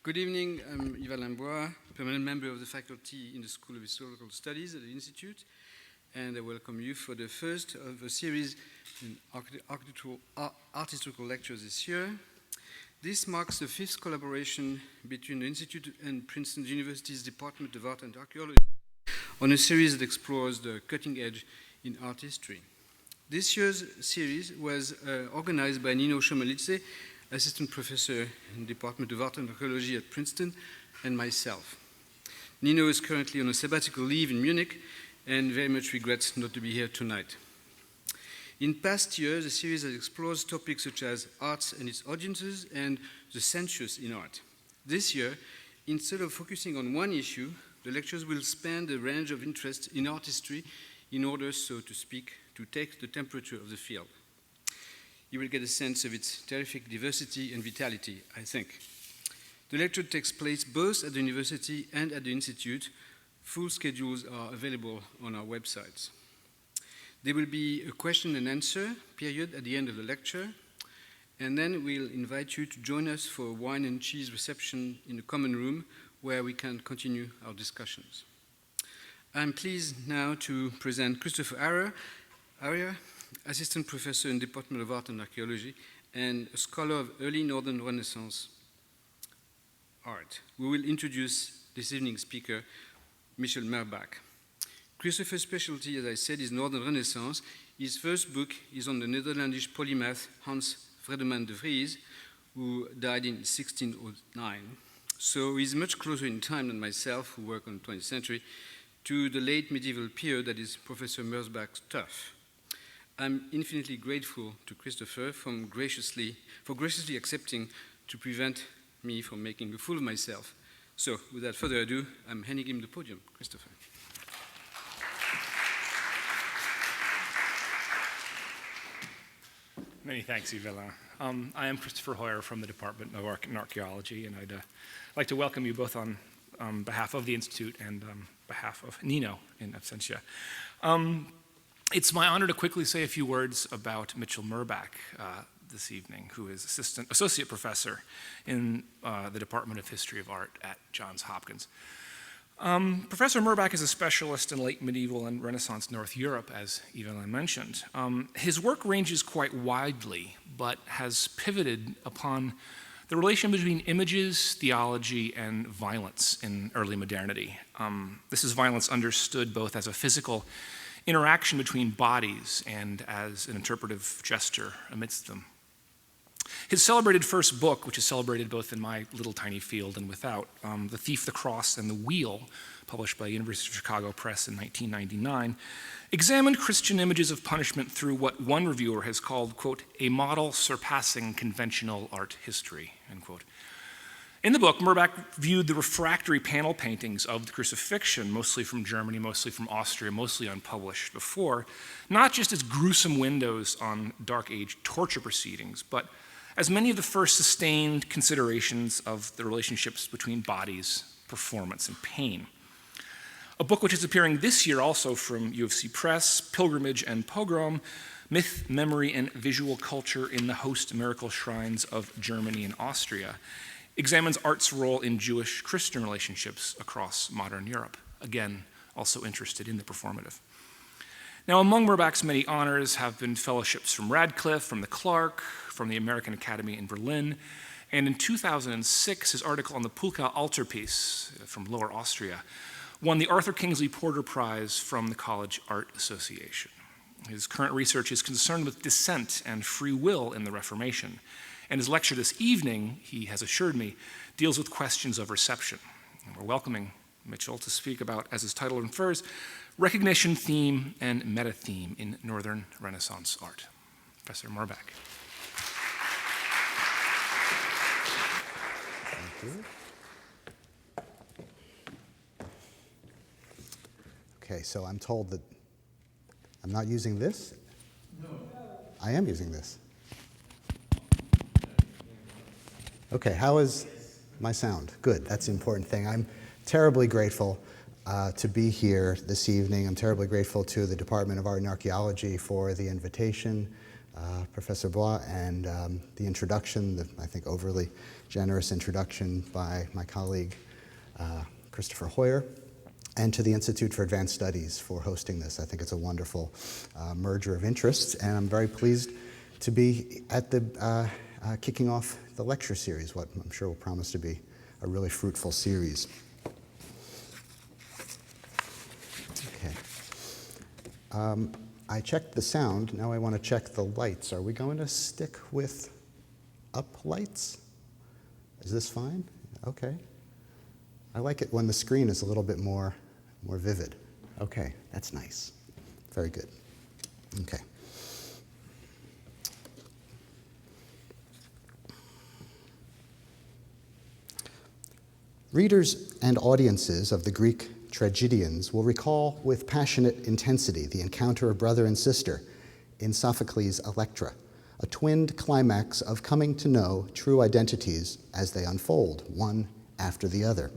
Good evening, I'm Yves Limbois, permanent member of the faculty in the School of Historical Studies at the Institute, and I welcome you for the first of a series in artistical lectures this year. This marks the fifth collaboration between the Institute and Princeton University's Department of Art and Archaeology on a series that explores the cutting edge in art history. This year's series was organized by Nino Shomalice, assistant professor in the Department of Art and Archaeology at Princeton, and myself. Nino is currently on a sabbatical leave in Munich and very much regrets not to be here tonight. In past years, the series has explored topics such as arts and its audiences and the sensuous in art. This year, instead of focusing on one issue, the lectures will span the range of interest in art history in order, so to speak, to take the temperature of the field. You will get a sense of its terrific diversity and vitality, I think. The lecture takes place both at the university and at the institute. Full schedules are available on our websites. There will be a question and answer period at the end of the lecture, and then we'll invite you to join us for a wine and cheese reception in the common room where we can continue our discussions. I'm pleased now to present Christopher Arier, assistant professor in the Department of Art and Archaeology and a scholar of early Northern Renaissance art. We will introduce this evening's speaker, Michel Merback. Christopher's specialty, as I said, is Northern Renaissance. His first book is on the Netherlandish polymath Hans Vredeman de Vries, who died in 1609. So he's much closer in time than myself, who work on the 20th century, to the late medieval period that is Professor Merback's turf. I'm infinitely grateful to Christopher for graciously accepting to prevent me from making a fool of myself. So, without further ado, I'm handing him the podium. Christopher. Many thanks, Yves. I am Christopher Hoyer from the Department of Art and Archaeology, and I'd like to welcome you both on behalf of the Institute and behalf of Nino in absentia. It's my honor to quickly say a few words about Michel Merback this evening, who is associate professor in the Department of History of Art at Johns Hopkins. Professor Merback is a specialist in late medieval and Renaissance North Europe, as Yves mentioned. His work ranges quite widely, but has pivoted upon the relation between images, theology, and violence in early modernity. This is violence understood both as a physical interaction between bodies and as an interpretive gesture amidst them. His celebrated first book, which is celebrated both in my little tiny field and without, The Thief, the Cross, and the Wheel, published by University of Chicago Press in 1999, examined Christian images of punishment through what one reviewer has called, quote, a model surpassing conventional art history, end quote. In the book, Merback viewed the refractory panel paintings of the Crucifixion, mostly from Germany, mostly from Austria, mostly unpublished before, not just as gruesome windows on Dark Age torture proceedings, but as many of the first sustained considerations of the relationships between bodies, performance, and pain. A book which is appearing this year also from U of C Press, Pilgrimage and Pogrom, Myth, Memory, and Visual Culture in the Host Miracle Shrines of Germany and Austria, examines art's role in Jewish-Christian relationships across modern Europe. Again, also interested in the performative. Now, among Merback's many honors have been fellowships from Radcliffe, from the Clark, from the American Academy in Berlin, and in 2006, his article on the Pulka altarpiece from Lower Austria won the Arthur Kingsley Porter Prize from the College Art Association. His current research is concerned with dissent and free will in the Reformation, and his lecture this evening, he has assured me, deals with questions of reception. And we're welcoming Michel to speak about, as his title infers, recognition theme and meta theme in Northern Renaissance art. Professor Merback. Thank you. Okay, so I'm told that I'm not using this? No. I am using this. Okay, how is my sound? Good, that's the important thing. I'm terribly grateful to be here this evening. I'm terribly grateful to the Department of Art and Archaeology for the invitation. Professor Bois, and the introduction, I think overly generous introduction by my colleague Christopher Hoyer, and to the Institute for Advanced Studies for hosting this. I think it's a wonderful merger of interests, and I'm very pleased to be at the kicking off the lecture series, what I'm sure will promise to be a really fruitful series. Okay. I checked the sound, now I want to check the lights. Are we going to stick with up lights? Is this fine? Okay. I like it when the screen is a little bit more vivid. Okay, that's nice. Very good. Okay. Readers and audiences of the Greek tragedians will recall with passionate intensity the encounter of brother and sister in Sophocles' Electra, a twinned climax of coming to know true identities as they unfold, one after the other.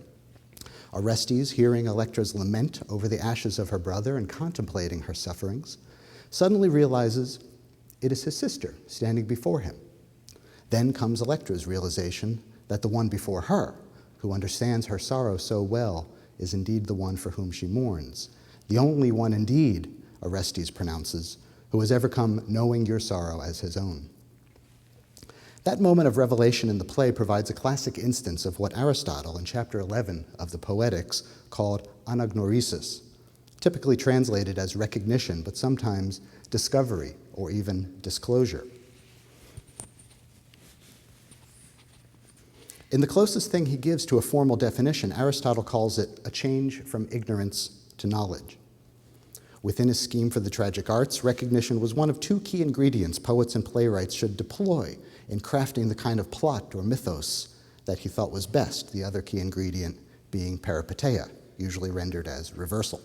Orestes, hearing Electra's lament over the ashes of her brother and contemplating her sufferings, suddenly realizes it is his sister standing before him. Then comes Electra's realization that the one before her, who understands her sorrow so well, is indeed the one for whom she mourns. The only one indeed, Orestes pronounces, who has ever come knowing your sorrow as his own. That moment of revelation in the play provides a classic instance of what Aristotle in chapter 11 of the Poetics called anagnôrisis, typically translated as recognition, but sometimes discovery or even disclosure. In the closest thing he gives to a formal definition, Aristotle calls it a change from ignorance to knowledge. Within his scheme for the tragic arts, recognition was one of two key ingredients poets and playwrights should deploy in crafting the kind of plot or mythos that he thought was best, the other key ingredient being peripeteia, usually rendered as reversal.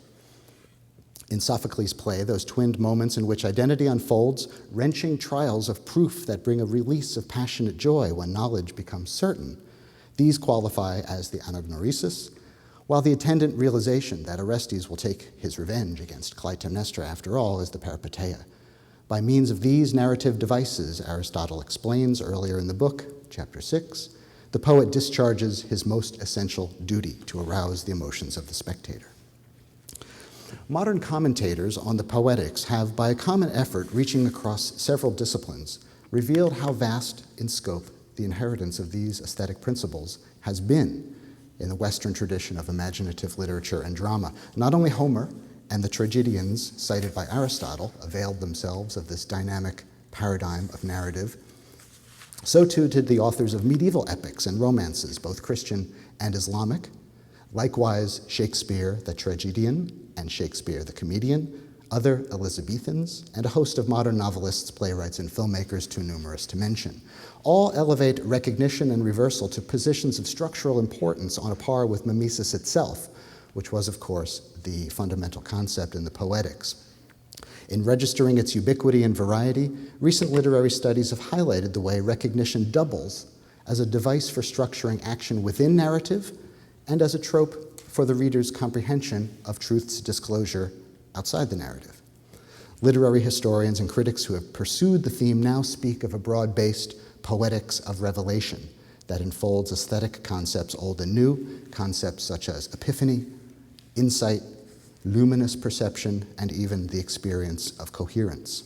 In Sophocles' play, those twinned moments in which identity unfolds, wrenching trials of proof that bring a release of passionate joy when knowledge becomes certain, these qualify as the anagnorisis, while the attendant realization that Orestes will take his revenge against Clytemnestra after all is the peripeteia. By means of these narrative devices, Aristotle explains earlier in the book, chapter 6, the poet discharges his most essential duty to arouse the emotions of the spectator. Modern commentators on the Poetics have, by a common effort reaching across several disciplines, revealed how vast in scope the inheritance of these aesthetic principles has been in the Western tradition of imaginative literature and drama. Not only Homer and the tragedians cited by Aristotle availed themselves of this dynamic paradigm of narrative, so too did the authors of medieval epics and romances, both Christian and Islamic. Likewise, Shakespeare the tragedian and Shakespeare the comedian, other Elizabethans, and a host of modern novelists, playwrights, and filmmakers too numerous to mention. All elevate recognition and reversal to positions of structural importance on a par with mimesis itself, which was, of course, the fundamental concept in the Poetics. In registering its ubiquity and variety, recent literary studies have highlighted the way recognition doubles as a device for structuring action within narrative and as a trope for the reader's comprehension of truth's disclosure outside the narrative. Literary historians and critics who have pursued the theme now speak of a broad-based poetics of revelation that unfolds aesthetic concepts old and new, concepts such as epiphany, insight, luminous perception, and even the experience of coherence.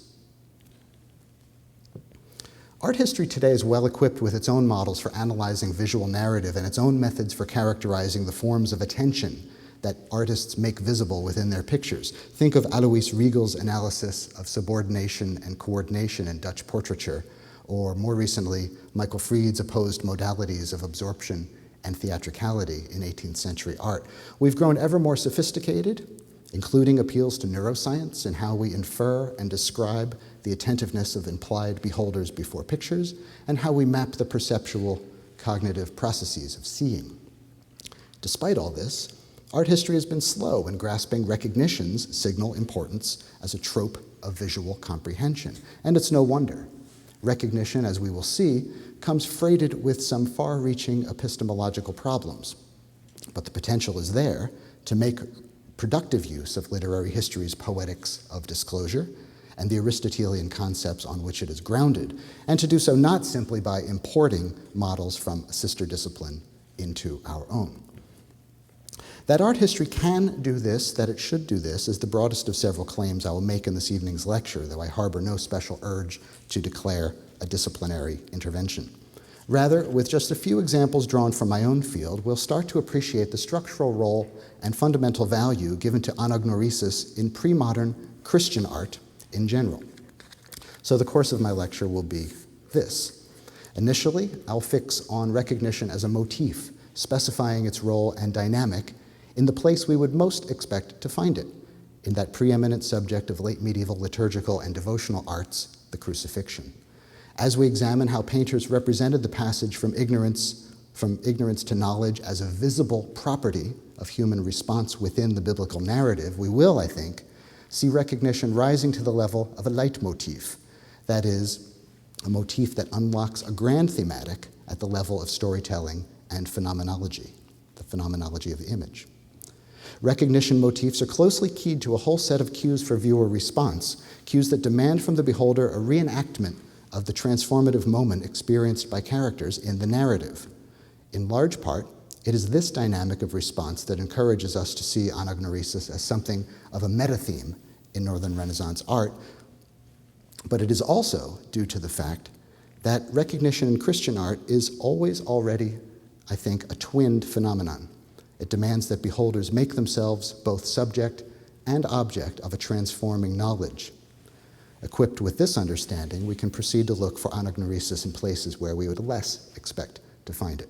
Art history today is well equipped with its own models for analyzing visual narrative and its own methods for characterizing the forms of attention that artists make visible within their pictures. Think of Alois Riegel's analysis of subordination and coordination in Dutch portraiture, or more recently, Michael Fried's opposed modalities of absorption and theatricality in 18th century art. We've grown ever more sophisticated, including appeals to neuroscience and how we infer and describe the attentiveness of implied beholders before pictures, and how we map the perceptual cognitive processes of seeing. Despite all this, art history has been slow in grasping recognition's signal importance as a trope of visual comprehension, and it's no wonder. Recognition, as we will see, comes freighted with some far-reaching epistemological problems, but the potential is there to make productive use of literary history's poetics of disclosure and the Aristotelian concepts on which it is grounded, and to do so not simply by importing models from a sister discipline into our own. That art history can do this, that it should do this, is the broadest of several claims I will make in this evening's lecture, though I harbor no special urge to declare a disciplinary intervention. Rather, with just a few examples drawn from my own field, we'll start to appreciate the structural role and fundamental value given to anagnorisis in pre-modern Christian art in general. So the course of my lecture will be this. Initially, I'll fix on recognition as a motif, specifying its role and dynamic in the place we would most expect to find it, in that preeminent subject of late medieval liturgical and devotional arts, the Crucifixion. As we examine how painters represented the passage from ignorance to knowledge as a visible property of human response within the biblical narrative, we will, I think, see recognition rising to the level of a leitmotif, that is, a motif that unlocks a grand thematic at the level of storytelling and phenomenology, the phenomenology of the image. Recognition motifs are closely keyed to a whole set of cues for viewer response, cues that demand from the beholder a reenactment of the transformative moment experienced by characters in the narrative. In large part, it is this dynamic of response that encourages us to see anagnorisis as something of a meta-theme in Northern Renaissance art, but it is also due to the fact that recognition in Christian art is always already, I think, a twinned phenomenon. It demands that beholders make themselves both subject and object of a transforming knowledge. Equipped with this understanding, we can proceed to look for anagnorisis in places where we would less expect to find it.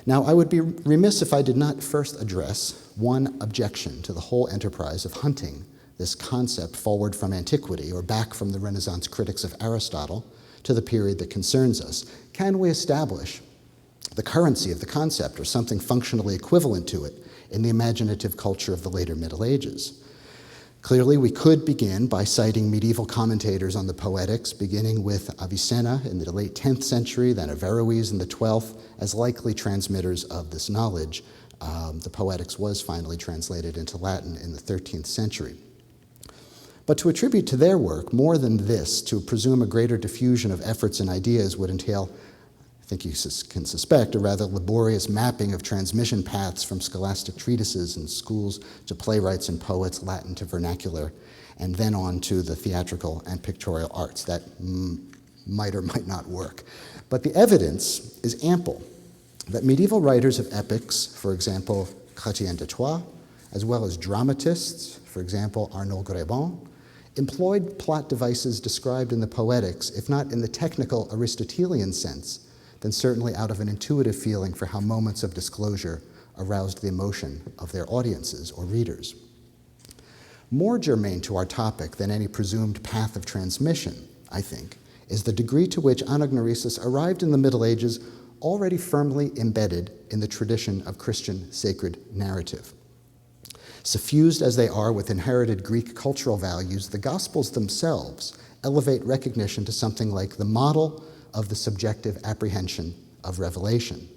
Now, I would be remiss if I did not first address one objection to the whole enterprise of hunting this concept forward from antiquity or back from the Renaissance critics of Aristotle to the period that concerns us. Can we establish the currency of the concept or something functionally equivalent to it in the imaginative culture of the later Middle Ages? Clearly, we could begin by citing medieval commentators on the Poetics, beginning with Avicenna in the late 10th century, then Averroes in the 12th, as likely transmitters of this knowledge. The Poetics was finally translated into Latin in the 13th century. But to attribute to their work more than this, to presume a greater diffusion of efforts and ideas would entail, I think you can suspect, a rather laborious mapping of transmission paths from scholastic treatises and schools to playwrights and poets, Latin to vernacular, and then on to the theatrical and pictorial arts. That might or might not work. But the evidence is ample that medieval writers of epics, for example, Chrétien de Troyes, as well as dramatists, for example, Arnauld Grebon, employed plot devices described in the Poetics, if not in the technical Aristotelian sense, then certainly out of an intuitive feeling for how moments of disclosure aroused the emotion of their audiences or readers. More germane to our topic than any presumed path of transmission, I think, is the degree to which anagnorisis arrived in the Middle Ages already firmly embedded in the tradition of Christian sacred narrative. Suffused as they are with inherited Greek cultural values, the Gospels themselves elevate recognition to something like the model of the subjective apprehension of revelation.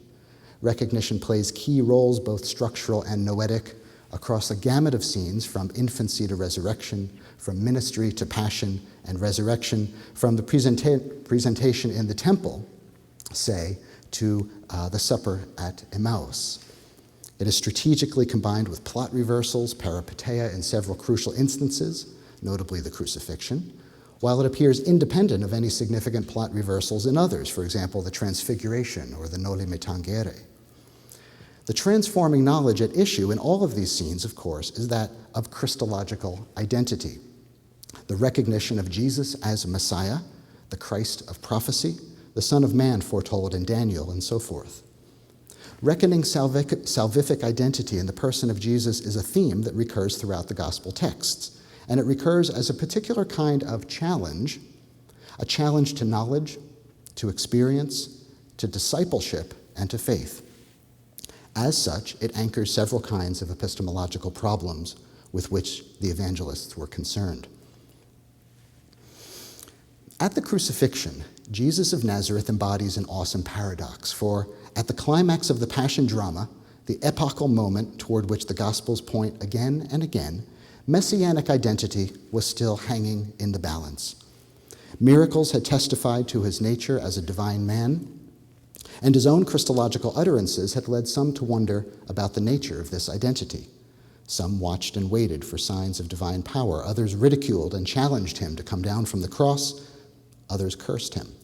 Recognition plays key roles, both structural and noetic, across a gamut of scenes from infancy to resurrection, from ministry to passion and resurrection, from the presentation in the temple, say, to the supper at Emmaus. It is strategically combined with plot reversals, peripeteia in several crucial instances, notably the Crucifixion, while it appears independent of any significant plot reversals in others, for example, the Transfiguration or the Noli Me Tangere. The transforming knowledge at issue in all of these scenes, of course, is that of Christological identity, the recognition of Jesus as Messiah, the Christ of prophecy, the Son of Man foretold in Daniel, and so forth. Reckoning salvific identity in the person of Jesus is a theme that recurs throughout the gospel texts, and it recurs as a particular kind of challenge, a challenge to knowledge, to experience, to discipleship, and to faith. As such, it anchors several kinds of epistemological problems with which the evangelists were concerned. At the Crucifixion, Jesus of Nazareth embodies an awesome paradox, for at the climax of the Passion drama, the epochal moment toward which the Gospels point again and again, messianic identity was still hanging in the balance. Miracles had testified to his nature as a divine man, and his own Christological utterances had led some to wonder about the nature of this identity. Some watched and waited for signs of divine power. Others ridiculed and challenged him to come down from the cross. Others cursed him.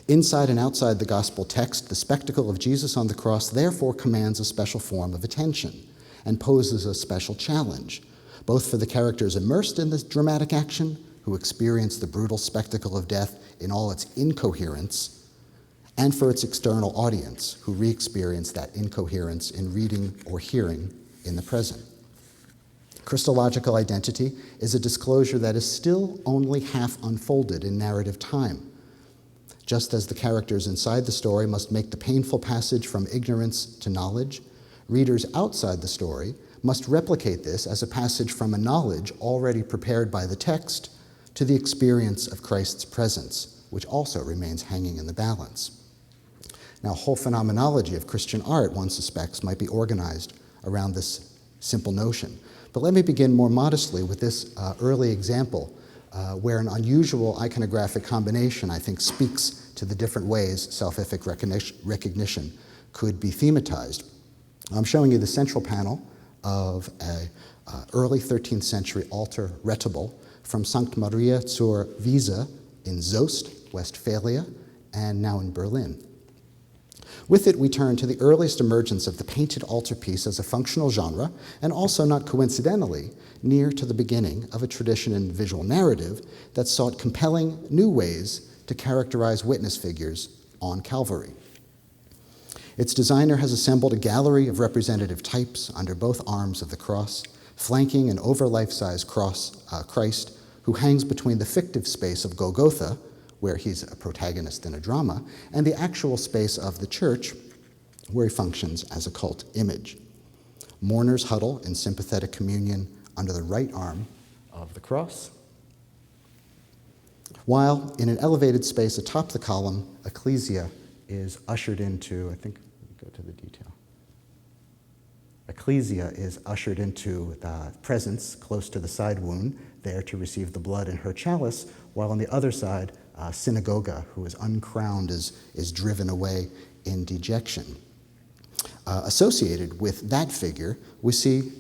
Inside and outside the gospel text, the spectacle of Jesus on the cross therefore commands a special form of attention and poses a special challenge, both for the characters immersed in this dramatic action, who experience the brutal spectacle of death in all its incoherence, and for its external audience, who re-experience that incoherence in reading or hearing in the present. Christological identity is a disclosure that is still only half unfolded in narrative time. Just as the characters inside the story must make the painful passage from ignorance to knowledge, readers outside the story must replicate this as a passage from a knowledge already prepared by the text to the experience of Christ's presence, which also remains hanging in the balance. Now, whole phenomenology of Christian art, one suspects, might be organized around this simple notion. But let me begin more modestly with this early example where an unusual iconographic combination, I think, speaks to the different ways self-ethic recognition could be thematized. I'm showing you the central panel of an early 13th century altar retable from Sankt Maria zur Wiese in Soest, Westphalia, and now in Berlin. With it, we turn to the earliest emergence of the painted altarpiece as a functional genre, and also, not coincidentally, near to the beginning of a tradition in visual narrative that sought compelling new ways to characterize witness figures on Calvary. Its designer has assembled a gallery of representative types under both arms of the cross, flanking an over life-size Christ who hangs between the fictive space of Golgotha, where he's a protagonist in a drama, and the actual space of the church, where he functions as a cult image. Mourners huddle in sympathetic communion under the right arm of the cross, while in an elevated space atop the column, ecclesia is ushered into, I think, go to the detail. Ecclesia is ushered into the presence close to the side wound, there to receive the blood in her chalice, while on the other side, synagoga, who is uncrowned, is driven away in dejection. Associated with that figure, we see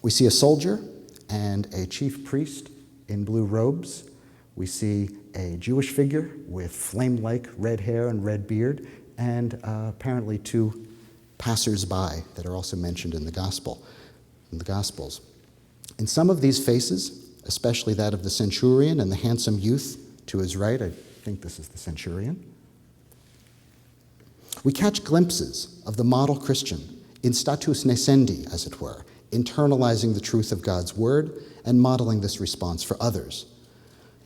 a soldier and a chief priest in blue robes. We see a Jewish figure with flame-like red hair and red beard, and apparently two passers-by that are also mentioned in the Gospels. In some of these faces, especially that of the Centurion and the handsome youth to his right, I think this is the Centurion, we catch glimpses of the model Christian in status nascendi, as it were, internalizing the truth of God's word and modeling this response for others.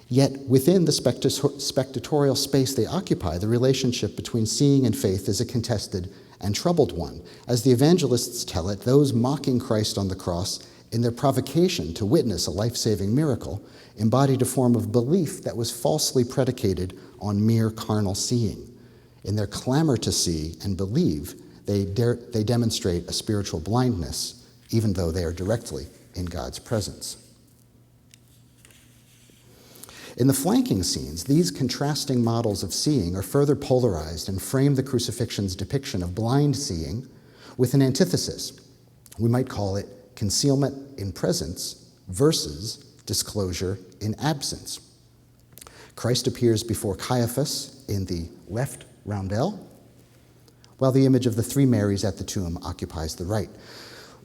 Yet within the spectatorial space they occupy, the relationship between seeing and faith is a contested and troubled one. As the evangelists tell it, those mocking Christ on the cross in their provocation to witness a life-saving miracle, embodied a form of belief that was falsely predicated on mere carnal seeing. In their clamor to see and believe, they demonstrate a spiritual blindness, even though they are directly in God's presence. In the flanking scenes, these contrasting models of seeing are further polarized and frame the crucifixion's depiction of blind seeing with an antithesis. We might call it concealment in presence versus disclosure in absence. Christ appears before Caiaphas in the left roundel, while the image of the three Marys at the tomb occupies the right.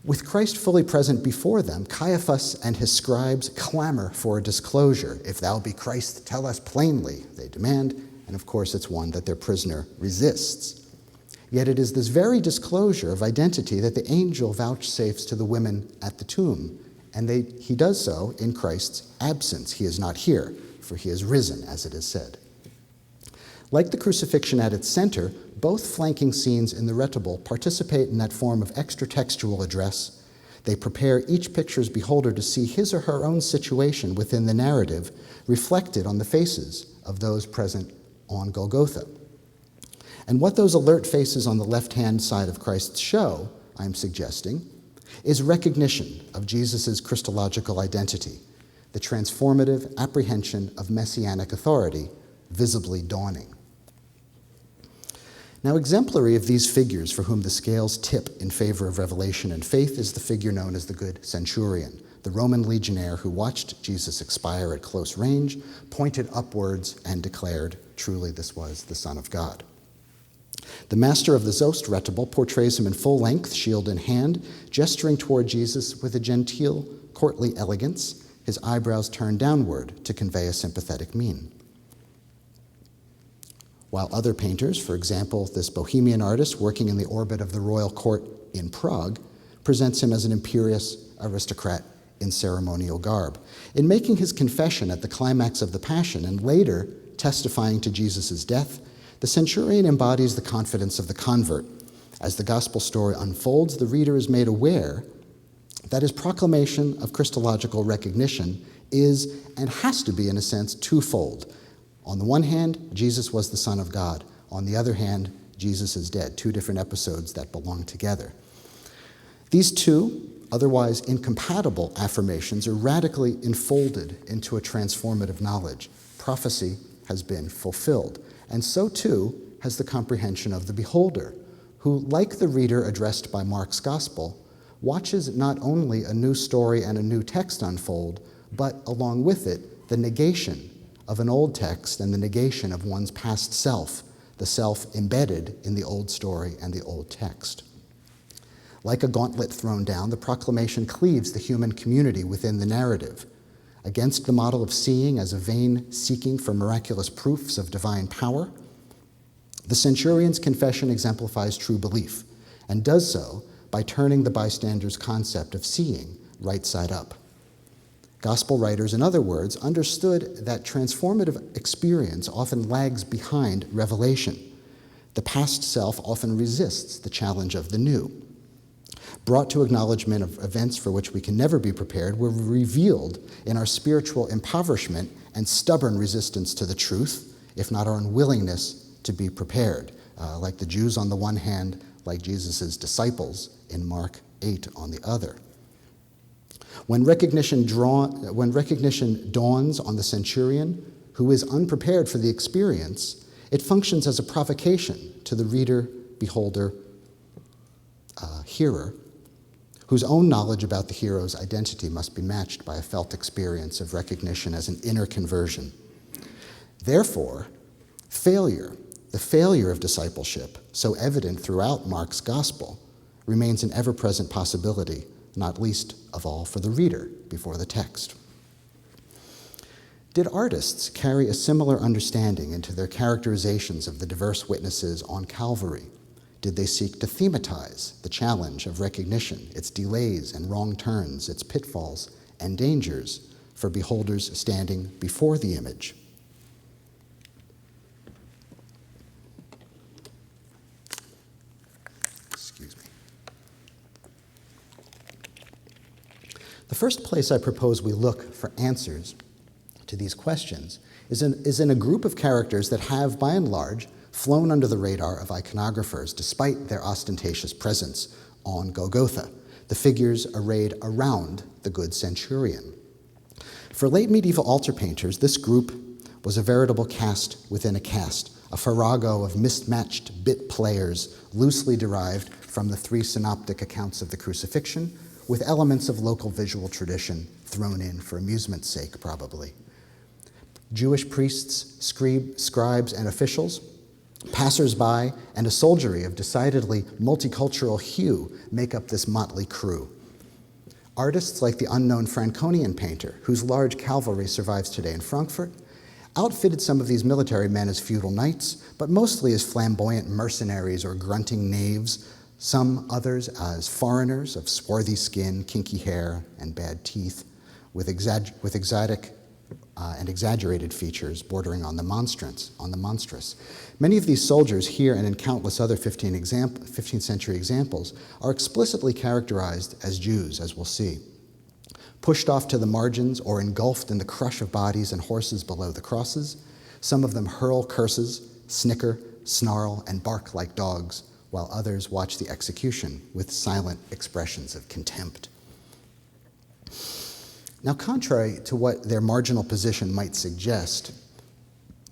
With Christ fully present before them, Caiaphas and his scribes clamor for a disclosure. "If thou be Christ, tell us plainly," they demand, and of course it's one that their prisoner resists. Yet it is this very disclosure of identity that the angel vouchsafes to the women at the tomb, and he does so in Christ's absence. He is not here, for he is risen, as it is said. Like the crucifixion at its center, both flanking scenes in the retable participate in that form of extra-textual address. They prepare each picture's beholder to see his or her own situation within the narrative reflected on the faces of those present on Golgotha. And what those alert faces on the left-hand side of Christ show, I'm suggesting, is recognition of Jesus' Christological identity, the transformative apprehension of messianic authority visibly dawning. Now, exemplary of these figures for whom the scales tip in favor of revelation and faith is the figure known as the Good Centurion, the Roman legionnaire who watched Jesus expire at close range, pointed upwards, and declared, "Truly this was the Son of God." The master of the Zost reticle portrays him in full length, shield in hand, gesturing toward Jesus with a genteel, courtly elegance, his eyebrows turned downward to convey a sympathetic mien. While other painters, for example, this Bohemian artist working in the orbit of the royal court in Prague, presents him as an imperious aristocrat in ceremonial garb. In making his confession at the climax of the Passion and later testifying to Jesus' death, the centurion embodies the confidence of the convert. As the gospel story unfolds, the reader is made aware that his proclamation of Christological recognition is and has to be, in a sense, twofold. On the one hand, Jesus was the Son of God. On the other hand, Jesus is dead. Two different episodes that belong together. These two, otherwise incompatible affirmations are radically enfolded into a transformative knowledge. Prophecy has been fulfilled. And so too has the comprehension of the beholder, who, like the reader addressed by Mark's gospel, watches not only a new story and a new text unfold, but along with it, the negation of an old text and the negation of one's past self, the self embedded in the old story and the old text. Like a gauntlet thrown down, the proclamation cleaves the human community within the narrative. Against the model of seeing as a vain seeking for miraculous proofs of divine power, the centurion's confession exemplifies true belief, and does so by turning the bystander's concept of seeing right side up. Gospel writers, in other words, understood that transformative experience often lags behind revelation. The past self often resists the challenge of the new. Brought to acknowledgement of events for which we can never be prepared, we're revealed in our spiritual impoverishment and stubborn resistance to the truth, if not our unwillingness to be prepared, like the Jews on the one hand, like Jesus' disciples in Mark 8 on the other. When recognition dawns on the centurion, who is unprepared for the experience, it functions as a provocation to the reader, beholder, hearer, whose own knowledge about the hero's identity must be matched by a felt experience of recognition as an inner conversion. Therefore, the failure of discipleship, so evident throughout Mark's gospel, remains an ever-present possibility, not least of all for the reader before the text. Did artists carry a similar understanding into their characterizations of the diverse witnesses on Calvary? Did they seek to thematize the challenge of recognition, its delays and wrong turns, its pitfalls and dangers for beholders standing before the image? Excuse me. The first place I propose we look for answers to these questions is in a group of characters that have, by and large, flown under the radar of iconographers despite their ostentatious presence on Golgotha, the figures arrayed around the good centurion. For late medieval altar painters, this group was a veritable cast within a cast, a farrago of mismatched bit players loosely derived from the three synoptic accounts of the Crucifixion, with elements of local visual tradition thrown in for amusement's sake, probably. Jewish priests, scribes, and officials, passers-by, and a soldiery of decidedly multicultural hue make up this motley crew. Artists like the unknown Franconian painter, whose large cavalry survives today in Frankfurt, outfitted some of these military men as feudal knights, but mostly as flamboyant mercenaries or grunting knaves, some others as foreigners of swarthy skin, kinky hair, and bad teeth, with exotic and exaggerated features bordering on the monstrous. Many of these soldiers here and in countless other 15th century examples are explicitly characterized as Jews, as we'll see. Pushed off to the margins or engulfed in the crush of bodies and horses below the crosses, some of them hurl curses, snicker, snarl, and bark like dogs, while others watch the execution with silent expressions of contempt. Now, contrary to what their marginal position might suggest,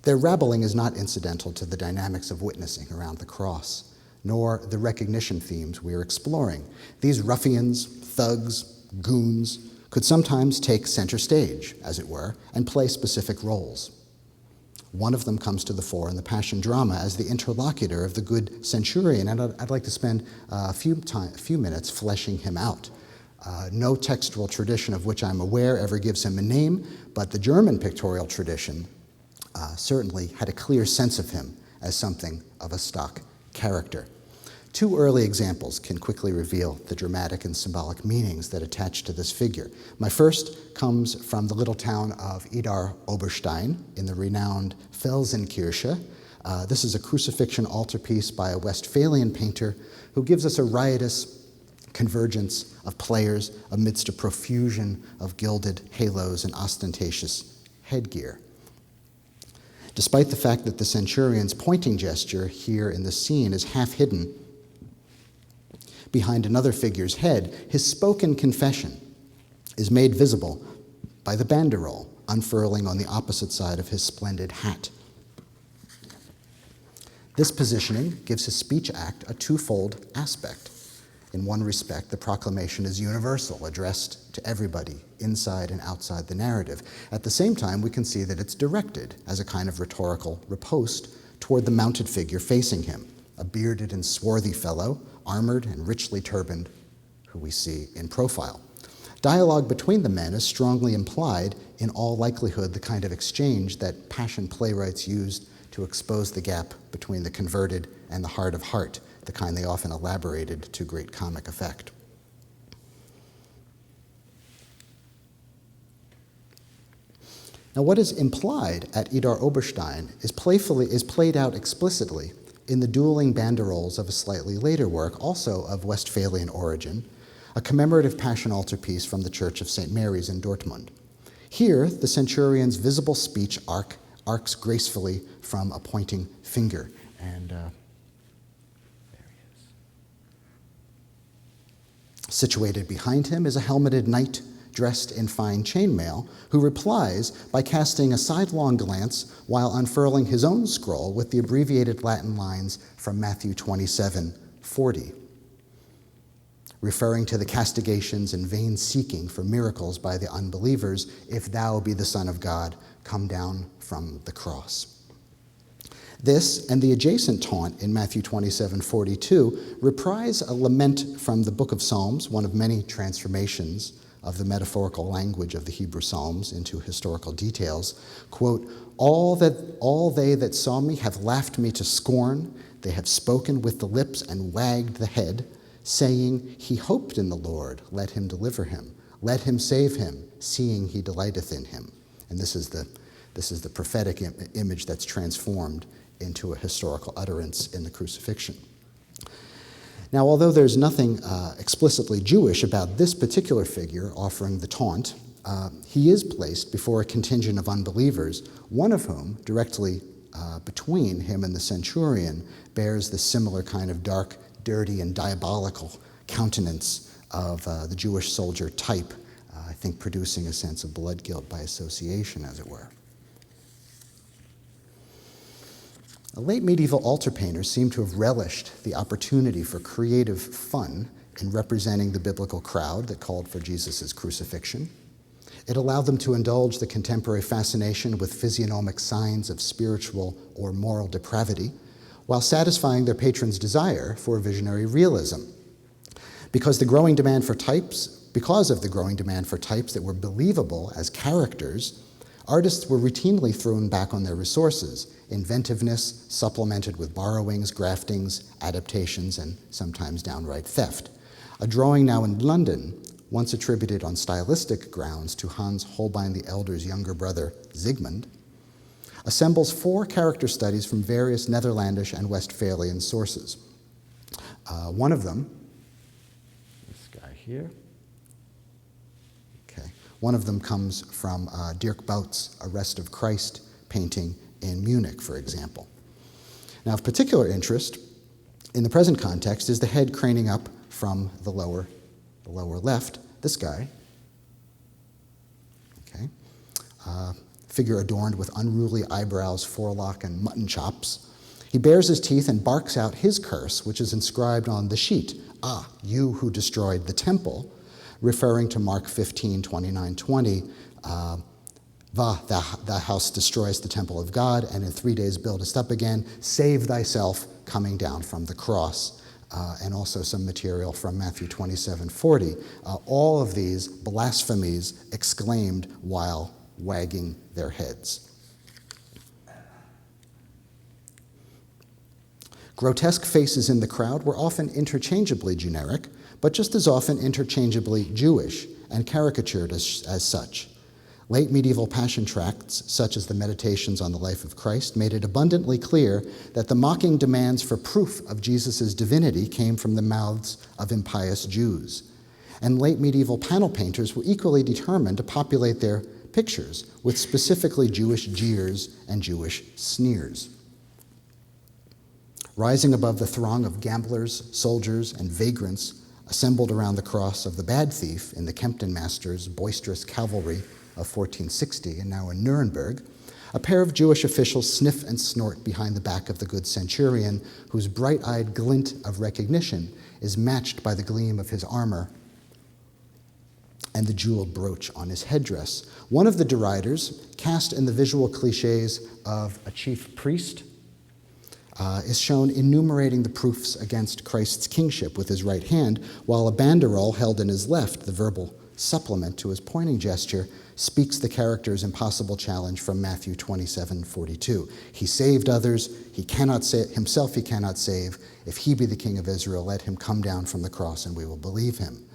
their rabbling is not incidental to the dynamics of witnessing around the cross, nor the recognition themes we are exploring. These ruffians, thugs, goons could sometimes take center stage, as it were, and play specific roles. One of them comes to the fore in the Passion drama as the interlocutor of the good Centurion, and I'd like to spend a few minutes fleshing him out. No textual tradition of which I'm aware ever gives him a name, but the German pictorial tradition certainly had a clear sense of him as something of a stock character. Two early examples can quickly reveal the dramatic and symbolic meanings that attach to this figure. My first comes from the little town of Idar Oberstein in the renowned Felsenkirche. This is a crucifixion altarpiece by a Westphalian painter who gives us a riotous convergence of players amidst a profusion of gilded halos and ostentatious headgear. Despite the fact that the Centurion's pointing gesture here in the scene is half hidden behind another figure's head, his spoken confession is made visible by the banderole unfurling on the opposite side of his splendid hat. This positioning gives his speech act a twofold aspect. In one respect, the proclamation is universal, addressed to everybody, inside and outside the narrative. At the same time, we can see that it's directed as a kind of rhetorical riposte toward the mounted figure facing him, a bearded and swarthy fellow, armored and richly turbaned, who we see in profile. Dialogue between the men is strongly implied, in all likelihood, the kind of exchange that Passion playwrights used to expose the gap between the converted and the heart of heart, the kind they often elaborated to great comic effect. Now, what is implied at Idar Oberstein is played out explicitly in the dueling banderoles of a slightly later work, also of Westphalian origin, a commemorative Passion altarpiece from the Church of St. Mary's in Dortmund. Here, the Centurion's visible speech arcs gracefully from a pointing finger. And there he is. Situated behind him is a helmeted knight dressed in fine chainmail, who replies by casting a sidelong glance while unfurling his own scroll with the abbreviated Latin lines from Matthew 27:40, referring to the castigations and vain seeking for miracles by the unbelievers. If thou be the Son of God, come down from the cross. This and the adjacent taunt in Matthew 27:42 reprise a lament from the Book of Psalms, one of many transformations of the metaphorical language of the Hebrew Psalms into historical details. Quote, all they that saw me have laughed me to scorn. They have spoken with the lips and wagged the head, saying, he hoped in the Lord, let him deliver him. Let him save him, seeing he delighteth in him. And this is the prophetic image that's transformed into a historical utterance in the Crucifixion. Now, although there's nothing explicitly Jewish about this particular figure offering the taunt, he is placed before a contingent of unbelievers, one of whom, directly between him and the Centurion, bears the similar kind of dark, dirty, and diabolical countenance of the Jewish soldier type, I think producing a sense of blood guilt by association, as it were. Late medieval altar painters seem to have relished the opportunity for creative fun in representing the biblical crowd that called for Jesus' crucifixion. It allowed them to indulge the contemporary fascination with physiognomic signs of spiritual or moral depravity, while satisfying their patrons' desire for visionary realism. Because of the growing demand for types that were believable as characters, artists were routinely thrown back on their resources, inventiveness supplemented with borrowings, graftings, adaptations, and sometimes downright theft. A drawing now in London, once attributed on stylistic grounds to Hans Holbein the Elder's younger brother, Zygmunt, assembles 4 character studies from various Netherlandish and Westphalian sources. One of them, this guy here, one of them comes from Dirk Bout's Arrest of Christ painting in Munich, for example. Now, of particular interest in the present context is the head craning up from the lower left, this guy. Okay. Figure adorned with unruly eyebrows, forelock, and mutton chops. He bares his teeth and barks out his curse, which is inscribed on the sheet. Ah, you who destroyed the temple, referring to Mark 15, 29, 20. Thy house destroys the temple of God, and in 3 days buildest up again. Save thyself, coming down from the cross. And also some material from Matthew 27, 40. All of these blasphemies exclaimed while wagging their heads. Grotesque faces in the crowd were often interchangeably generic, but just as often interchangeably Jewish and caricatured as such. Late medieval passion tracts, such as the Meditations on the Life of Christ, made it abundantly clear that the mocking demands for proof of Jesus' divinity came from the mouths of impious Jews. And late medieval panel painters were equally determined to populate their pictures with specifically Jewish jeers and Jewish sneers. Rising above the throng of gamblers, soldiers, and vagrants assembled around the cross of the bad thief in the Kempton Masters' boisterous cavalry of 1460 and now in Nuremberg, a pair of Jewish officials sniff and snort behind the back of the good Centurion, whose bright-eyed glint of recognition is matched by the gleam of his armor and the jeweled brooch on his headdress. One of the deriders, cast in the visual cliches of a chief priest, is shown enumerating the proofs against Christ's kingship with his right hand, while a banderole held in his left, the verbal supplement to his pointing gesture, speaks the character's impossible challenge from Matthew 27:42. He saved others, he cannot save himself, he cannot save. If he be the king of Israel, let him come down from the cross and we will believe him.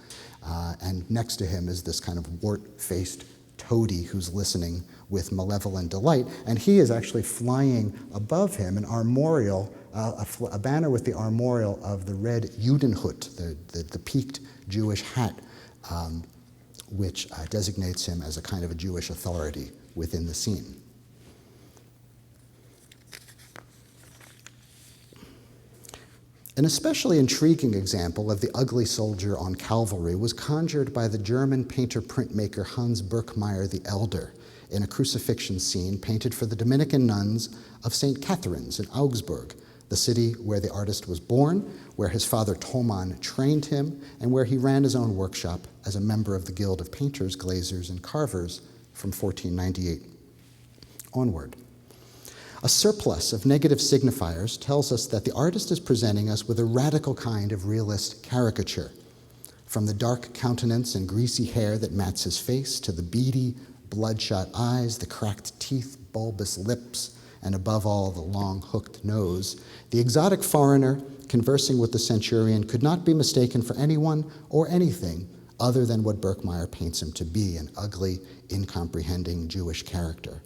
And next to him is this kind of wart-faced toady who's listening with malevolent delight, and he is actually flying above him an armorial, a banner with the armorial of the red Judenhut, the peaked Jewish hat, which designates him as a kind of a Jewish authority within the scene. An especially intriguing example of the ugly soldier on cavalry was conjured by the German painter-printmaker Hans Birkmeier the Elder in a crucifixion scene painted for the Dominican nuns of St. Catherine's in Augsburg, the city where the artist was born, where his father Thomann trained him, and where he ran his own workshop as a member of the Guild of Painters, Glazers, and Carvers from 1498 onward. A surplus of negative signifiers tells us that the artist is presenting us with a radical kind of realist caricature, from the dark countenance and greasy hair that mats his face to the beady, bloodshot eyes, the cracked teeth, bulbous lips, and above all, the long hooked nose. The exotic foreigner conversing with the Centurion could not be mistaken for anyone or anything other than what Birkmeier paints him to be, an ugly, incomprehending Jewish character.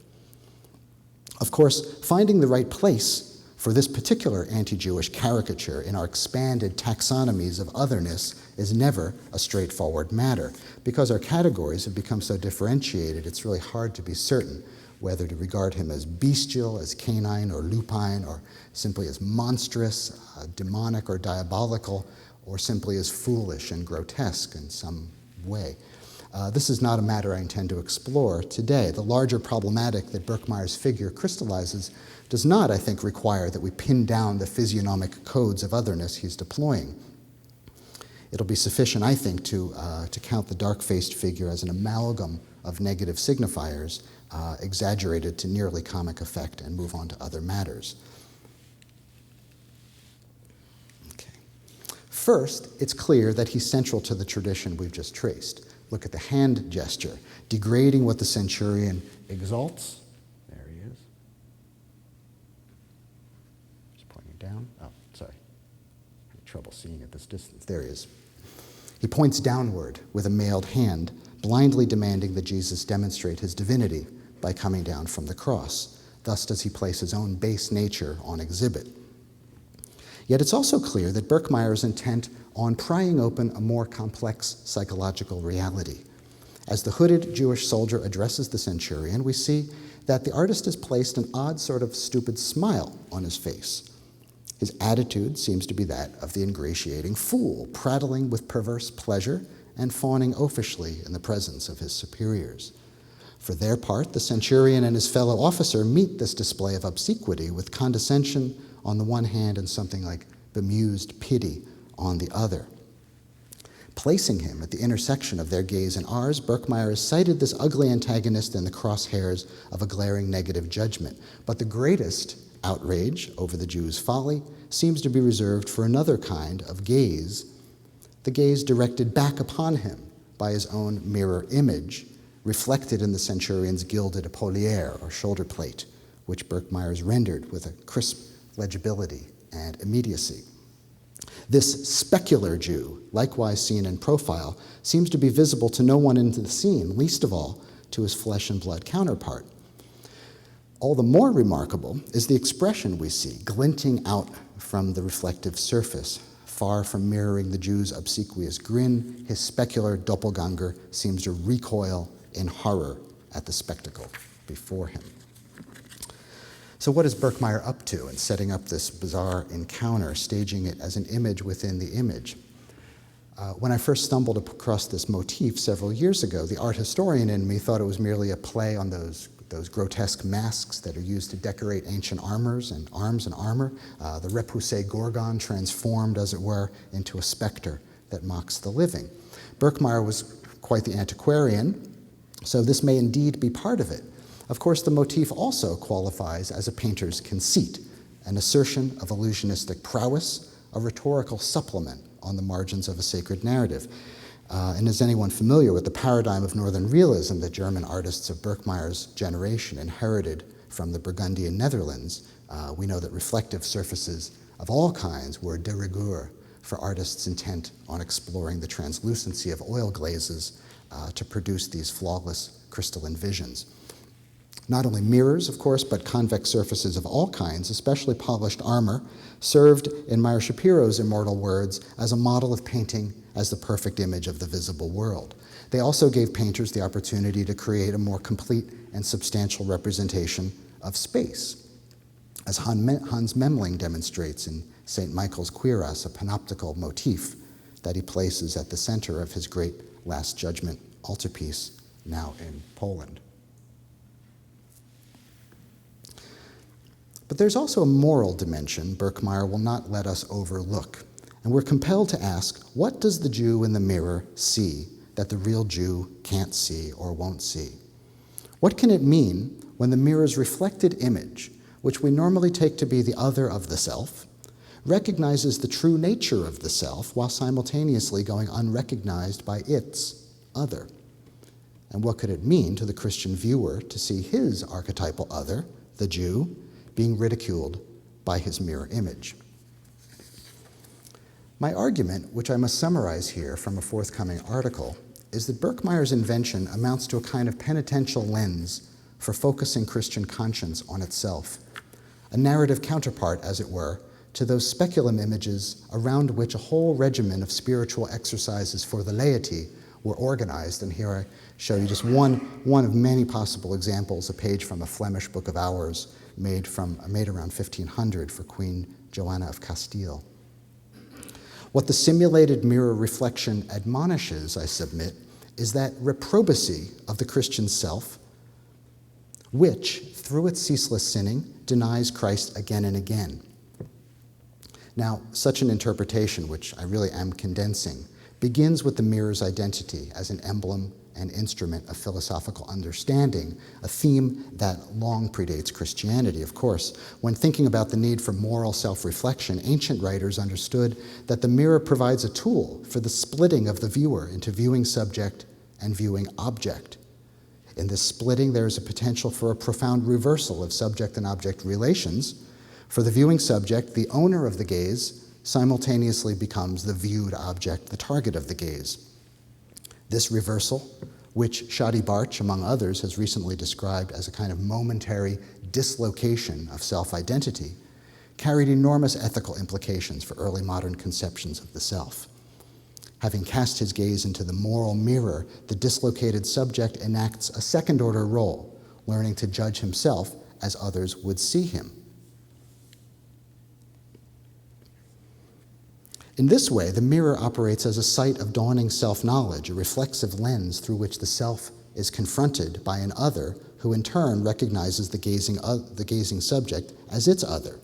Of course, finding the right place for this particular anti-Jewish caricature in our expanded taxonomies of otherness is never a straightforward matter. Because our categories have become so differentiated, it's really hard to be certain whether to regard him as bestial, as canine or lupine, or simply as monstrous, demonic or diabolical, or simply as foolish and grotesque in some way. This is not a matter I intend to explore today. The larger problematic that Birkmeier's figure crystallizes does not, I think, require that we pin down the physiognomic codes of otherness he's deploying. It'll be sufficient, I think, to count the dark-faced figure as an amalgam of negative signifiers, exaggerated to nearly comic effect, and move on to other matters. Okay. First, it's clear that he's central to the tradition we've just traced. Look at the hand gesture, degrading what the Centurion exalts. There he is. Just pointing down. Oh, sorry. I had trouble seeing at this distance. There he is. He points downward with a mailed hand, blindly demanding that Jesus demonstrate his divinity by coming down from the cross. Thus does he place his own base nature on exhibit. Yet it's also clear that Birkmeier is intent on prying open a more complex psychological reality. As the hooded Jewish soldier addresses the Centurion, we see that the artist has placed an odd sort of stupid smile on his face. His attitude seems to be that of the ingratiating fool, prattling with perverse pleasure and fawning oafishly in the presence of his superiors. For their part, the centurion and his fellow officer meet this display of obsequity with condescension on the one hand and something like bemused pity on the other. Placing him at the intersection of their gaze and ours, Birkmeyer has cited this ugly antagonist in the crosshairs of a glaring negative judgment. But the greatest outrage over the Jew's folly seems to be reserved for another kind of gaze, the gaze directed back upon him by his own mirror image, reflected in the centurion's gilded epauliere or shoulder plate, which Birkmeyer has rendered with a crisp legibility and immediacy. This specular Jew, likewise seen in profile, seems to be visible to no one in the scene, least of all to his flesh and blood counterpart. All the more remarkable is the expression we see glinting out from the reflective surface. Far from mirroring the Jew's obsequious grin, his specular doppelganger seems to recoil in horror at the spectacle before him. So what is Birkmeyer up to in setting up this bizarre encounter, staging it as an image within the image? When I first stumbled across this motif several years ago, the art historian in me thought it was merely a play on those grotesque masks that are used to decorate ancient arms and armor, the repoussé gorgon transformed, as it were, into a specter that mocks the living. Birkmeyer was quite the antiquarian, so this may indeed be part of it. Of course, the motif also qualifies as a painter's conceit, an assertion of illusionistic prowess, a rhetorical supplement on the margins of a sacred narrative. And is anyone familiar with the paradigm of Northern realism that German artists of Birkmeyer's generation inherited from the Burgundian Netherlands? We know that reflective surfaces of all kinds were de rigueur for artists intent on exploring the translucency of oil glazes to produce these flawless crystalline visions. Not only mirrors, of course, but convex surfaces of all kinds, especially polished armor, served, in Meyer Shapiro's immortal words, as a model of painting as the perfect image of the visible world. They also gave painters the opportunity to create a more complete and substantial representation of space, as Hans Memling demonstrates in St. Michael's Cuirass, a panoptical motif that he places at the center of his great Last Judgment altarpiece, now in Poland. But there's also a moral dimension Birkmeyer will not let us overlook. And we're compelled to ask, what does the Jew in the mirror see that the real Jew can't see or won't see? What can it mean when the mirror's reflected image, which we normally take to be the other of the self, recognizes the true nature of the self while simultaneously going unrecognized by its other? And what could it mean to the Christian viewer to see his archetypal other, the Jew, being ridiculed by his mirror image? My argument, which I must summarize here from a forthcoming article, is that Birkmeyer's invention amounts to a kind of penitential lens for focusing Christian conscience on itself, a narrative counterpart, as it were, to those speculum images around which a whole regimen of spiritual exercises for the laity were organized. And here I show you just one of many possible examples, a page from a Flemish book of hours made around 1500 for Queen Joanna of Castile. What the simulated mirror reflection admonishes, I submit, is that reprobacy of the Christian self, which, through its ceaseless sinning, denies Christ again and again. Now, such an interpretation, which I really am condensing, begins with the mirror's identity as an emblem and instrument of philosophical understanding, a theme that long predates Christianity, of course. When thinking about the need for moral self-reflection, ancient writers understood that the mirror provides a tool for the splitting of the viewer into viewing subject and viewing object. In this splitting, there is a potential for a profound reversal of subject and object relations. For the viewing subject, the owner of the gaze simultaneously becomes the viewed object, the target of the gaze. This reversal, which Shadi Barch, among others, has recently described as a kind of momentary dislocation of self-identity, carried enormous ethical implications for early modern conceptions of the self. Having cast his gaze into the moral mirror, the dislocated subject enacts a second-order role, learning to judge himself as others would see him. In this way, the mirror operates as a site of dawning self-knowledge, a reflexive lens through which the self is confronted by an other who in turn recognizes the gazing subject as its other.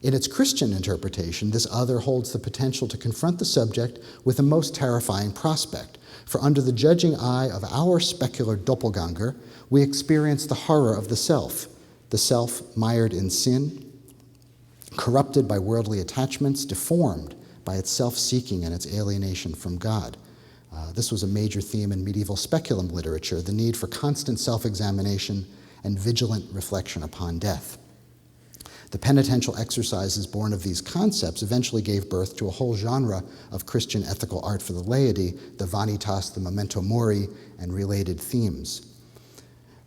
In its Christian interpretation, this other holds the potential to confront the subject with a most terrifying prospect, for under the judging eye of our specular doppelganger, we experience the horror of the self mired in sin, corrupted by worldly attachments, deformed by its self-seeking and its alienation from God. This was a major theme in medieval speculum literature, the need for constant self-examination and vigilant reflection upon death. The penitential exercises born of these concepts eventually gave birth to a whole genre of Christian ethical art for the laity, the vanitas, the memento mori, and related themes.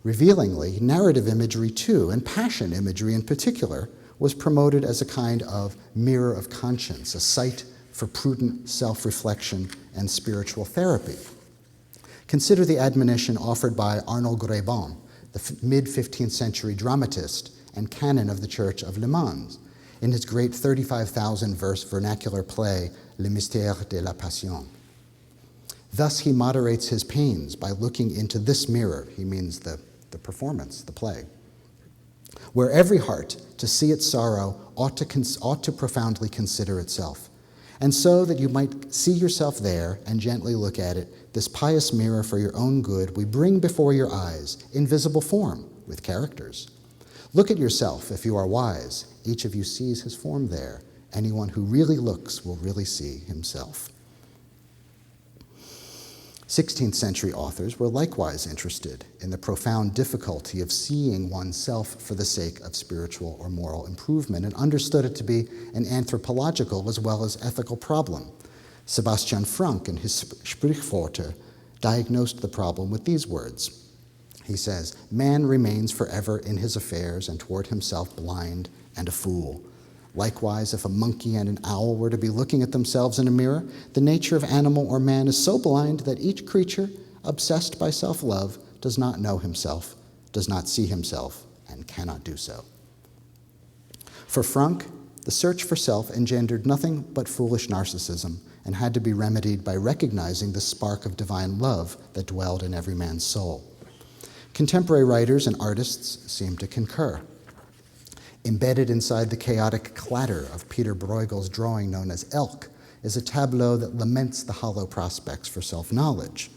Revealingly, narrative imagery too, and passion imagery in particular, was promoted as a kind of mirror of conscience, a site for prudent self-reflection and spiritual therapy. Consider the admonition offered by Arnaud Grebon, the mid-15th century dramatist and canon of the Church of Le Mans, in his great 35,000-verse vernacular play, Le Mystère de la Passion. Thus he moderates his pains by looking into this mirror, he means the performance, the play, where every heart, to see its sorrow, ought to profoundly consider itself. And so that you might see yourself there and gently look at it, this pious mirror for your own good, we bring before your eyes, in visible form, with characters. Look at yourself if you are wise. Each of you sees his form there. Anyone who really looks will really see himself. 16th century authors were likewise interested in the profound difficulty of seeing oneself for the sake of spiritual or moral improvement and understood it to be an anthropological as well as ethical problem. Sebastian Frank, in his Sprichworte, diagnosed the problem with these words. He says, "Man remains forever in his affairs and toward himself blind and a fool. Likewise, if a monkey and an owl were to be looking at themselves in a mirror, the nature of animal or man is so blind that each creature, obsessed by self-love, does not know himself, does not see himself, and cannot do so." For Frank, the search for self engendered nothing but foolish narcissism and had to be remedied by recognizing the spark of divine love that dwelled in every man's soul. Contemporary writers and artists seem to concur. Embedded inside the chaotic clatter of Peter Bruegel's drawing known as Elk is a tableau that laments the hollow prospects for self-knowledge.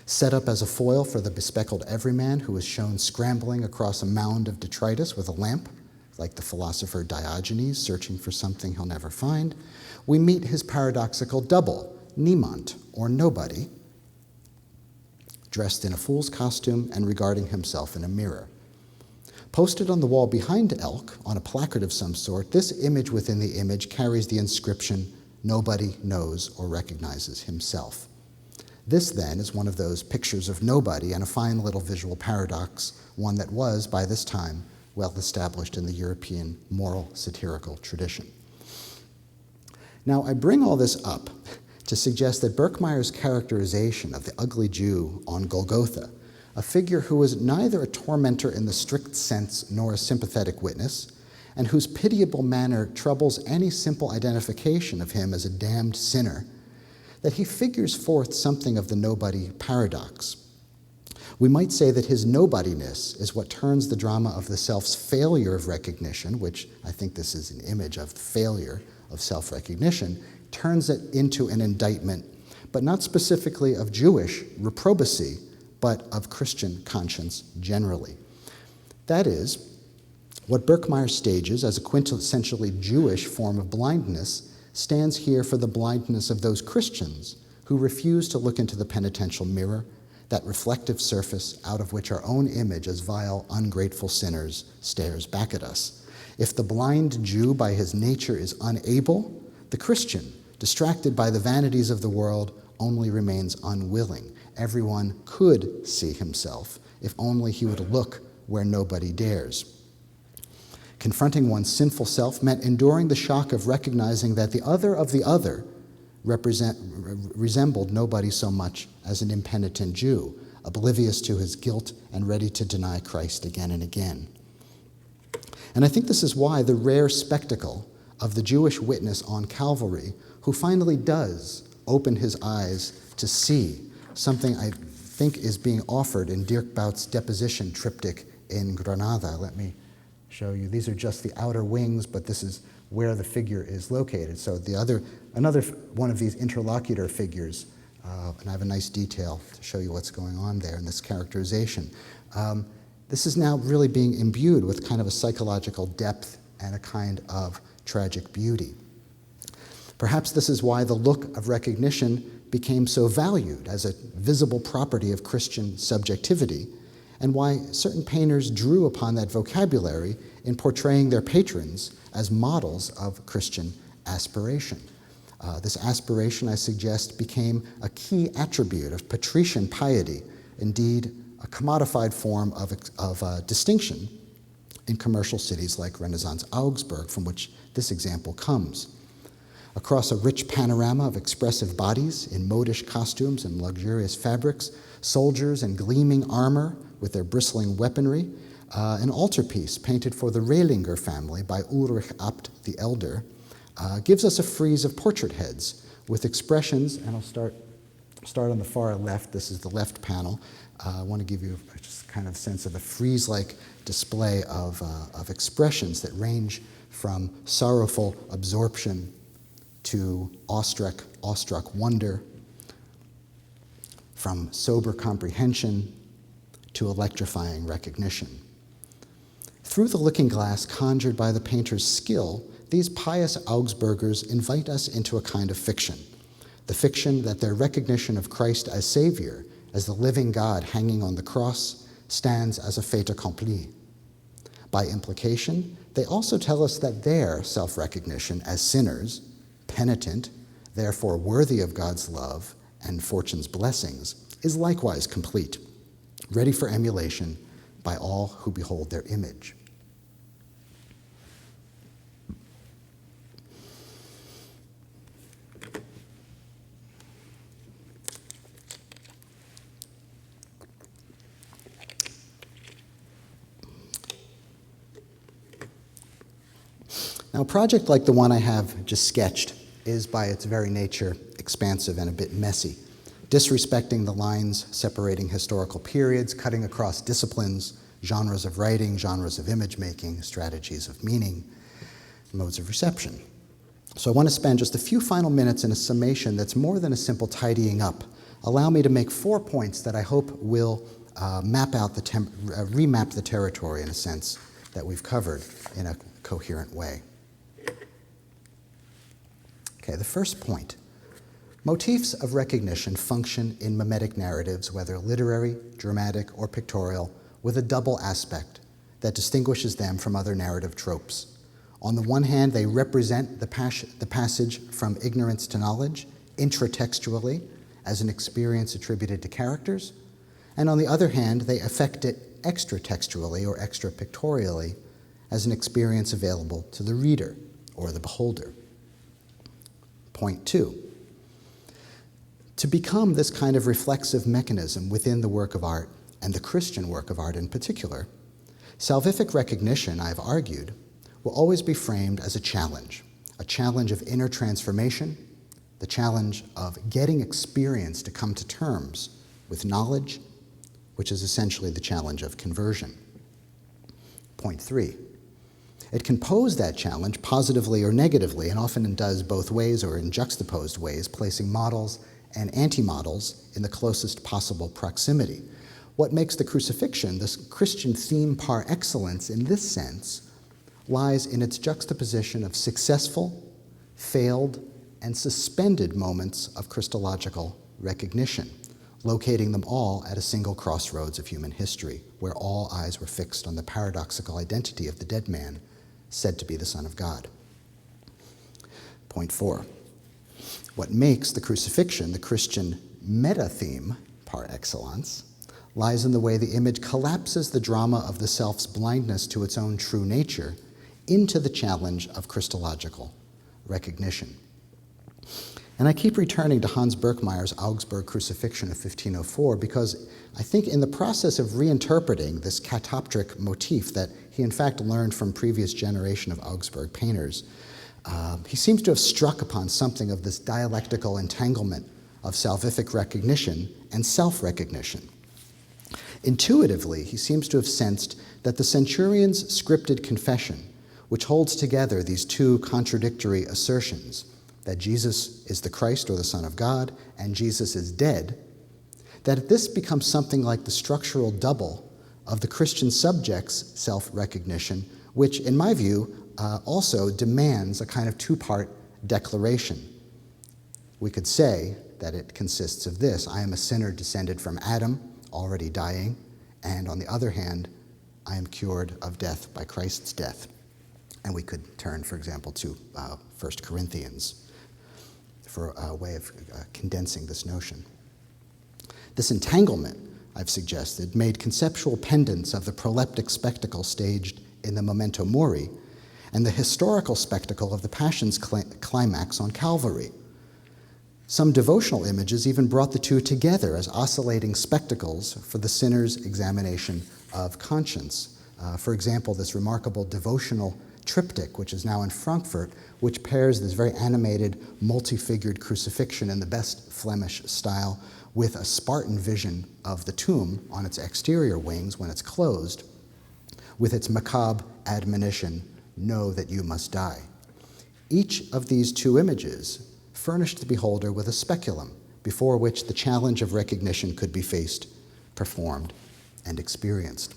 Set up as a foil for the bespectacled everyman who is shown scrambling across a mound of detritus with a lamp, like the philosopher Diogenes searching for something he'll never find, we meet his paradoxical double, Niemand, or nobody, dressed in a fool's costume and regarding himself in a mirror. Posted on the wall behind Elk, on a placard of some sort, this image within the image carries the inscription, "Nobody knows or recognizes himself." This, then, is one of those pictures of nobody and a fine little visual paradox, one that was, by this time, well established in the European moral satirical tradition. Now, I bring all this up to suggest that Berkmeyer's characterization of the ugly Jew on Golgotha, a figure who was neither a tormentor in the strict sense nor a sympathetic witness, and whose pitiable manner troubles any simple identification of him as a damned sinner, that he figures forth something of the nobody paradox. We might say that his nobodiness is what turns the drama of the self's failure of recognition, which I think this is an image of the failure of self-recognition, turns it into an indictment, but not specifically of Jewish reprobacy, but of Christian conscience generally. That is, what Berkmeyer stages as a quintessentially Jewish form of blindness stands here for the blindness of those Christians who refuse to look into the penitential mirror, that reflective surface out of which our own image as vile, ungrateful sinners stares back at us. If the blind Jew by his nature is unable, the Christian, distracted by the vanities of the world, only remains unwilling. Everyone could see himself if only he would look where nobody dares. Confronting one's sinful self meant enduring the shock of recognizing that the other resembled nobody so much as an impenitent Jew, oblivious to his guilt and ready to deny Christ again and again. And I think this is why the rare spectacle of the Jewish witness on Calvary, who finally does open his eyes to see something I think is being offered in Dirk Bout's deposition triptych in Granada. Let me show you. These are just the outer wings, but this is where the figure is located. So another one of these interlocutor figures, and I have a nice detail to show you what's going on there in this characterization. This is now really being imbued with kind of a psychological depth and a kind of tragic beauty. Perhaps this is why the look of recognition became so valued as a visible property of Christian subjectivity, and why certain painters drew upon that vocabulary in portraying their patrons as models of Christian aspiration. This aspiration, I suggest, became a key attribute of patrician piety, indeed a commodified form of distinction in commercial cities like Renaissance Augsburg, from which this example comes. Across a rich panorama of expressive bodies in modish costumes and luxurious fabrics, soldiers in gleaming armor with their bristling weaponry, an altarpiece painted for the Rehlinger family by Ulrich Abt the Elder gives us a frieze of portrait heads with expressions, and I'll start on the far left. This is the left panel. I want to give you just kind of sense of a frieze-like display of expressions that range from sorrowful absorption to awestruck wonder, from sober comprehension to electrifying recognition. Through the looking glass conjured by the painter's skill, these pious Augsburgers invite us into a kind of fiction, the fiction that their recognition of Christ as Savior, as the living God hanging on the cross, stands as a fait accompli. By implication, they also tell us that their self-recognition as sinners, penitent, therefore worthy of God's love and fortune's blessings, is likewise complete, ready for emulation by all who behold their image. Now, a project like the one I have just sketched is by its very nature expansive and a bit messy, disrespecting the lines separating historical periods, cutting across disciplines, genres of writing, genres of image making, strategies of meaning, modes of reception. So I want to spend just a few final minutes in a summation that's more than a simple tidying up. Allow me to make 4 points that I hope will remap the territory in a sense that we've covered in a coherent way. Okay, the first point. Motifs of recognition function in mimetic narratives, whether literary, dramatic, or pictorial, with a double aspect that distinguishes them from other narrative tropes. On the one hand, they represent the passage from ignorance to knowledge, intratextually, as an experience attributed to characters, and on the other hand, they affect it extratextually or extrapictorially, as an experience available to the reader or the beholder. Point 2. To become this kind of reflexive mechanism within the work of art, and the Christian work of art in particular, salvific recognition, I've argued, will always be framed as a challenge of inner transformation, the challenge of getting experience to come to terms with knowledge, which is essentially the challenge of conversion. Point 3. It can pose that challenge positively or negatively, and often does both ways or in juxtaposed ways, placing models and anti-models in the closest possible proximity. What makes the crucifixion, this Christian theme par excellence in this sense, lies in its juxtaposition of successful, failed, and suspended moments of Christological recognition, locating them all at a single crossroads of human history, where all eyes were fixed on the paradoxical identity of the dead man, said to be the Son of God. Point 4. What makes the crucifixion the Christian meta-theme par excellence lies in the way the image collapses the drama of the self's blindness to its own true nature into the challenge of Christological recognition. And I keep returning to Hans Birkmeyer's Augsburg Crucifixion of 1504 because I think in the process of reinterpreting this catoptric motif that he in fact learned from previous generation of Augsburg painters, he seems to have struck upon something of this dialectical entanglement of salvific recognition and self-recognition. Intuitively, he seems to have sensed that the Centurion's scripted confession, which holds together these two contradictory assertions, that Jesus is the Christ or the Son of God and Jesus is dead, that this becomes something like the structural double of the Christian subject's self-recognition, which, in my view, also demands a kind of two-part declaration. We could say that it consists of this: I am a sinner descended from Adam, already dying, and on the other hand, I am cured of death by Christ's death. And we could turn, for example, to 1 Corinthians for a way of condensing this notion. This entanglement, I've suggested, made conceptual pendants of the proleptic spectacle staged in the Memento Mori and the historical spectacle of the Passion's climax on Calvary. Some devotional images even brought the two together as oscillating spectacles for the sinner's examination of conscience. For example, this remarkable devotional triptych, which is now in Frankfurt, which pairs this very animated, multi-figured crucifixion in the best Flemish style with a Spartan vision of the tomb on its exterior wings when it's closed, with its macabre admonition, know that you must die. Each of these two images furnished the beholder with a speculum before which the challenge of recognition could be faced, performed, and experienced.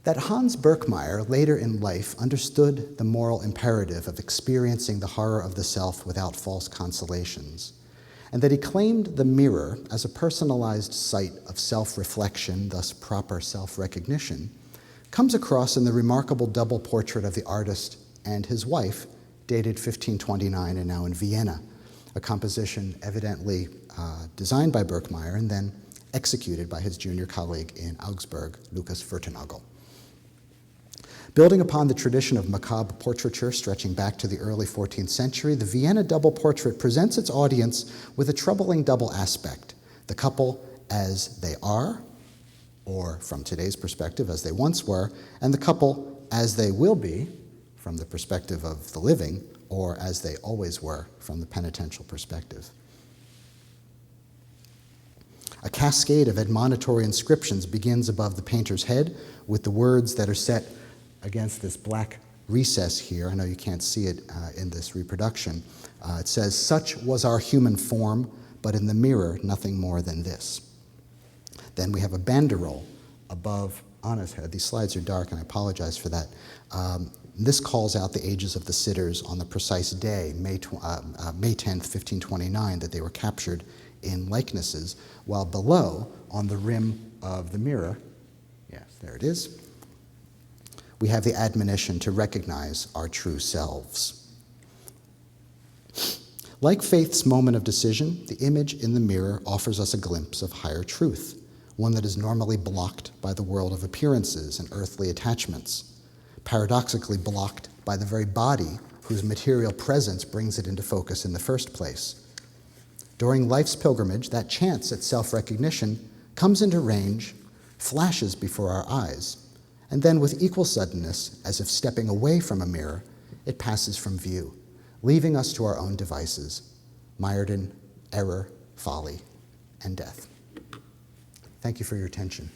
That Hans Berkmeyer, later in life, understood the moral imperative of experiencing the horror of the self without false consolations, and that he claimed the mirror as a personalized site of self-reflection, thus proper self-recognition, comes across in the remarkable double portrait of the artist and his wife, dated 1529 and now in Vienna, a composition evidently designed by Berkmeyer and then executed by his junior colleague in Augsburg, Lucas Furternagel. Building upon the tradition of macabre portraiture stretching back to the early 14th century, the Vienna double portrait presents its audience with a troubling double aspect: the couple as they are, or from today's perspective, as they once were, and the couple as they will be, from the perspective of the living, or as they always were, from the penitential perspective. A cascade of admonitory inscriptions begins above the painter's head with the words that are set against this black recess here. I know you can't see it in this reproduction. It says, "Such was our human form, but in the mirror, nothing more than this." Then we have a banderole above Anna's head. These slides are dark, and I apologize for that. This calls out the ages of the sitters on the precise day, May 10th, 1529, that they were captured in likenesses, while below, on the rim of the mirror, yes, there it is, we have the admonition to recognize our true selves. Like faith's moment of decision, the image in the mirror offers us a glimpse of higher truth, one that is normally blocked by the world of appearances and earthly attachments, paradoxically blocked by the very body whose material presence brings it into focus in the first place. During life's pilgrimage, that chance at self-recognition comes into range, flashes before our eyes, and then with equal suddenness, as if stepping away from a mirror, it passes from view, leaving us to our own devices, mired in error, folly, and death. Thank you for your attention.